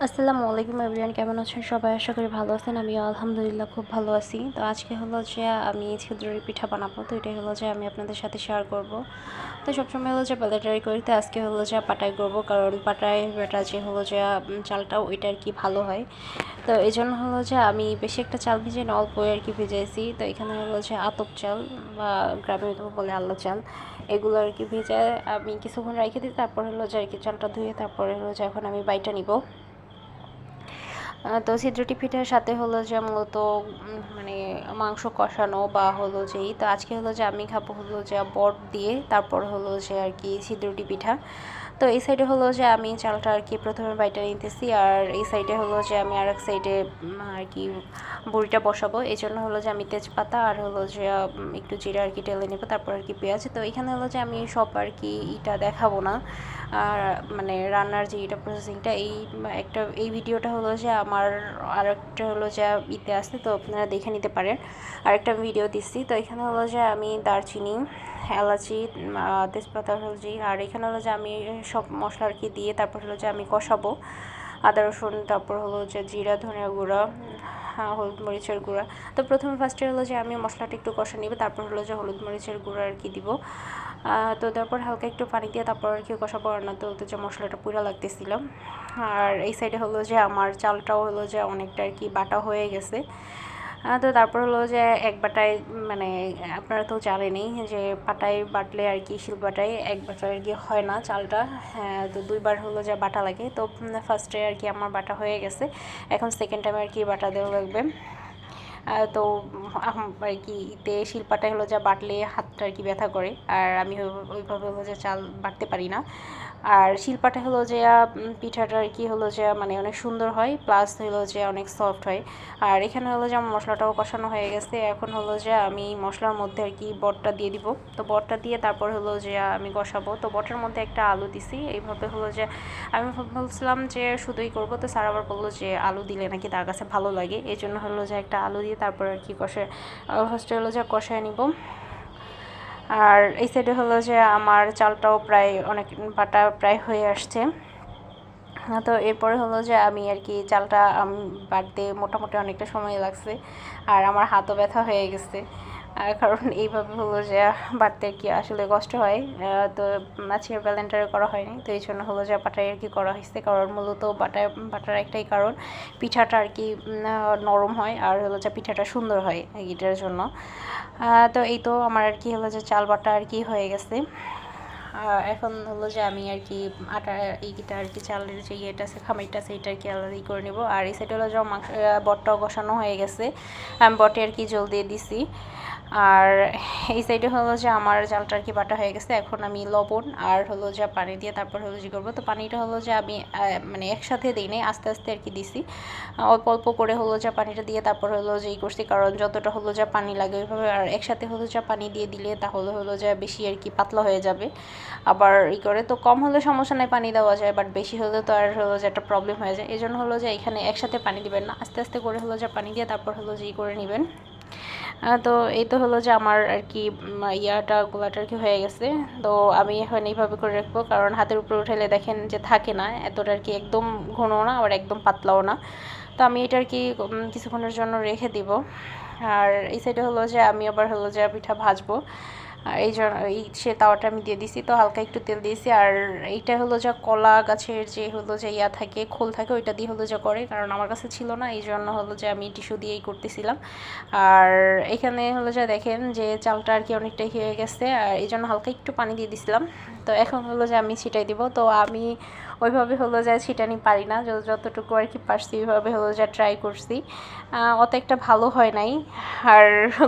আসসালামু আলাইকুম এভরিওয়ান, কেমন আছেন সবাই? আশা করি ভালো আছেন। আমিও আলহামদুলিল্লাহ খুব ভালো আছি। তো আজকে হলো যে আমি ছিদ্রুরি পিঠা বানাবো, তো এটাই হলো যে আমি আপনাদের সাথে শেয়ার করব। তো সবসময় হলো যে পাটাই করি, তো আজকে হলো যে পাটাই করবো, কারণ পাটায় বেটা যে হলো যে চালটা ওইটা আর কি ভালো হয়। তো এই জন্য হলো যে আমি বেশি একটা চাল ভিজে না, অল্প আর কি ভিজাইছি। তো এখানে হলো যে আতপ চাল বা গ্রামে তো বলে আল্লা চাল, এগুলো আর কি ভেজে আমি কিছুক্ষণ রেখে দিই। তারপর হলো যে আর কি চালটা ধুয়ে তারপরে হলো যে এখন আমি বাইটা নিব। তো ছিদ্রটি পিঠার সাথে হলো যে মূলত মানে মাংস কষানো বা হলো যেই, তো আজকে হলো যে আমি খাবো হলো যে বট দিয়ে, তারপর হলো যে আর কি ছিদ্রটি পিঠা। তো এই সাইডে হলো যে আমি চালটা আর কি প্রথমে বাইটা নিতেছি, আর এই সাইডে হলো যে আমি আর এক সাইডে আর কি বড়িটা বসাবো। এই জন্য হলো যে আমি তেজপাতা আর হলো যে একটু জিরা আর কি টেলে নেবো, তারপর আর কি পেঁয়াজ। তো এখানে হলো যে আমি সব আর কি ইটা দেখাবো না, আর মানে রান্নার যে এটা প্রসেসিংটা এই ভিডিওটা হলো যে আমার আরেকটা হলো যে ইতে আসছে, তো আপনারা দেখে নিতে পারেন। আরেকটা ভিডিও দিচ্ছি। তো এখানে হলো যে আমি দারচিনি, এলাচি, তেজপাতা, হলদি, আর এখানে হলো যে আমি সব মশলা আর কি দিয়ে তারপর হলো যে আমি কষাবো আদা রসুন, তারপর হলো যে জিরা ধনিয়া গুঁড়া, হলুদ মরিচের গুঁড়া। তো প্রথমে ফার্স্টে হলো যে আমি মশলাটা একটু কষা নিব, তারপর হলো যে হলুদ মরিচের গুঁড়া আর কি দিব। তো তারপর হালকা একটু পানি দিয়ে তারপর আর কি কষাবো, আর না তো যে মশলাটা পুরা লাগতেছিল। আর এই সাইডে হলো যে আমার চালটাও হলো যে অনেকটা আর কি বাটা হয়ে গেছে। তো তারপর হলো যে এক বাটায়, মানে আপনারা তো জানেনই যে পাটায় বাটলে আর কি শিল বাটায় এক বাটায় আর কি হয় না চালটা। হ্যাঁ, তো দুইবার হলো যে বাটা লাগে। তো ফার্স্টে আর কি আমার বাটা হয়ে গেছে, এখন সেকেন্ড টাইম আর কি বাটা দেওয়া লাগবে। তো আর কি ইতে শিলপাটায় হলো যা বাটলে হাতটা আর কি ব্যথা করে, আর আমি ওইভাবে হলো যে চাল বাটতে পারি না। আর শিলপাটা হলো যে পিঠাটা আর কি হলো যে মানে অনেক সুন্দর হয়, প্লাস হলো যে অনেক সফট হয়। আর এখানে হলো যে আমার মশলাটাও কষানো হয়ে গেছে, এখন হলো যে আমি মশলার মধ্যে আর কি বটটা দিয়ে দিব। তো বটটা দিয়ে তারপর হলো যে আমি কষাবো। তো বটের মধ্যে একটা আলু দিছি, এইভাবে হলো যে আমি বলছিলাম যে শুধুই করবো, তো স্যার আবার বললো যে আলু দিলে নাকি তার কাছে ভালো লাগে, এই জন্য হলো যে একটা আলু দিয়ে তারপর আর কি কষায় ফার্স্টে হলো যে কষায় নিব। আর এই সাইডে হলো যে আমার চালটাও প্রায় অনেক বাটা প্রায় হয়ে আসছে। তো এরপরে হলো যে আমি আর কি চালটা বাটতে মোটামুটি অনেকটা সময় লাগছে, আর আমার হাতও ব্যথা হয়ে গেছে। কারণ এইভাবে হলো যে বাটতে আর কি আসলে কষ্ট হয়। তো আজকের ব্যালেন্ডারে করা হয়নি, তো এই জন্য হলো যে বাটায় আর কি করা হয়েছে, কারণ মূলত বাটার একটাই কারণ পিঠাটা আর কি নরম হয়, আর হলো যে পিঠাটা সুন্দর হয় এটার জন্য। তো এই তো আমার আর কি হলো যে চাল বাটা আর কি হয়ে গেছে। এখন হলো যে আমি আর কি আটা এইটা আর কি চালের যে ইয়েটা আছে খামিরটা আছে এটা আর কি আলাদাই করে নেব। আর এই সাইডে হলো যে মাংস বটটাও কষানো হয়ে গেছে, আমি বটে আর কি জল দিয়ে দিছি। আর এই সাইডে হলো যে আমার চালটা আর কি বাটা হয়ে গেছে, এখন আমি লবণ আর হলো যে পানি দিয়ে তারপর হলো যে করবো। তো পানিটা হলো যে আমি মানে একসাথে দিই নাই, আস্তে আস্তে আর কি দিছি, অল্প অল্প করে হলো যে পানিটা দিয়ে তারপর হলো যে করছি, কারণ যতটা হলো যে পানি লাগে ওইভাবে, আর একসাথে হলো যে পানি দিয়ে দিলে তাহলে হলো যে বেশি আর কি পাতলা হয়ে যাবে। আবার করে তো কম হলে সমস্যা নেই, পানি দেওয়া যায়, বাট বেশি হলে তো আর হলো যে একটা প্রবলেম হয়ে যায়। এই জন্য হলো যে এখানে একসাথে পানি দিবেন না, আস্তে আস্তে করে হলো যে পানি দিয়ে তারপর হলো যে করে নেবেন। তো এই তো হলো যে আমার আর কি গোলাটা আর কি হয়ে গেছে। তো আমি এখন এইভাবে করে রাখবো, কারণ হাতের উপরে উঠাইলে দেখেন যে থাকে না এতটা আর কি, একদম ঘনও না আবার একদম পাতলাও না। তো আমি এটা আর কি কিছুক্ষণের জন্য রেখে দিব। আর এই সাইডে হলো যে আমি আবার হলো যে পিঠা ভাজবো, এই জন্য সে তাওয়াটা আমি দিয়ে দিছি, তো হালকা একটু তেল দিয়েছি। আর এইটা হলো যে কলা গাছের যে হলো যে থাকে খোল থাকে, ওইটা দিয়ে হলো যে করে, কারণ আমার কাছে ছিল না, এই জন্য হলো যে আমি টিস্যু দিয়েই করতেছিলাম। আর এখানে হলো যে দেখেন যে চালটা আর কি অনেকটাই হয়ে গেছে, আর এই জন্য হালকা একটু পানি দিয়ে দিছিলাম। তো এখন হলো যে আমি ছিটাই দিব। তো আমি ওইভাবে হলো যে ছিটানি পারি না, যতটুকু আর কি পারছি ওইভাবে হলো যে ট্রাই করছি, অত একটা ভালো হয় নাই। আর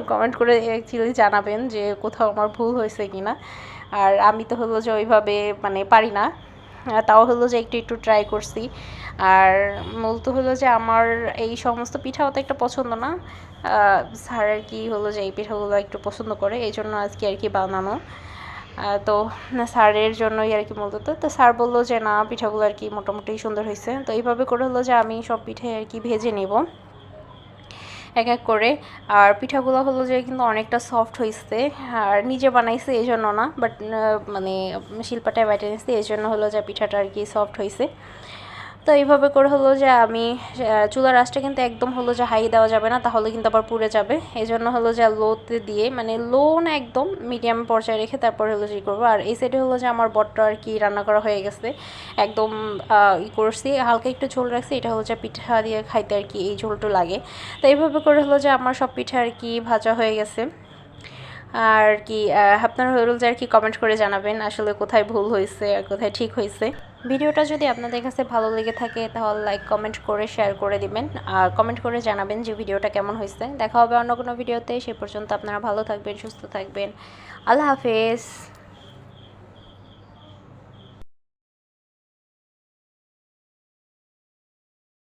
কমেন্ট করে অ্যাকচুয়ালি জানাবেন যে কোথাও আমার ভুল হয়েছে কি না। আর আমি তো হলো যে ওইভাবে মানে পারি না, তাও হলো যে একটু একটু ট্রাই করছি। আর মূলত হলো যে আমার এই সমস্ত পিঠা অত একটা পছন্দ না, স্যার আর কি হলো যে এই পিঠাগুলো একটু পছন্দ করে, এই জন্য আজকে আর কি বানানো। তো স্যারের জন্যই আর কি মূলত। তো স্যার বললো যে না, পিঠাগুলো আর কি মোটামুটি সুন্দর হয়েছে। তো এইভাবে করে হলো যে আমি সব পিঠে আর কি ভেজে নেব এক এক করে। আর পিঠাগুলো হলো যে কিন্তু অনেকটা সফট হয়েছে, আর নিজে বানাইছে এই জন্য না, বাট মানে শিলপাটায় বেটে নিয়েছে এই জন্য হলো যে পিঠাটা আর কি সফট হয়েছে। তো তো এইভাবে করে হলো যে আমি চুলার আঁচটা কিন্তু একদম হলো যে হাই দেওয়া যাবে না, তাহলে কিন্তু আবার পুড়ে যাবে। এই জন্য হলো যে লোতে দিয়ে, মানে লো না একদম মিডিয়াম পর্যায়ে রেখে তারপর হলো যে করবো। আর এই সাইডে হলো যে আমার বটটা আর কি রান্না করা হয়ে গেছে, একদম করছি, হালকা একটু ঝোল রাখছি। এটা হলো যে পিঠা দিয়ে খাইতে আর কি এই ঝোলটা লাগে। তো এইভাবে করে হলো যে আমার সব পিঠা আর কি ভাজা হয়ে গেছে। আর কি আপনারা হলো যে আর কি কমেন্ট করে জানাবেন আসলে কোথায় ভুল হয়েছে আর কোথায় ঠিক হয়েছে। ভিডিওটা যদি আপনাদের কাছে ভালো লেগে থাকে তাহলে লাইক কমেন্ট করে শেয়ার করে দিবেন, আর কমেন্ট করে জানাবেন যে ভিডিওটা কেমন হয়েছে। দেখা হবে অন্য কোনো ভিডিওতে, সে পর্যন্ত আপনারা ভালো থাকবেন, সুস্থ থাকবেন। আল্লাহ হাফেজ।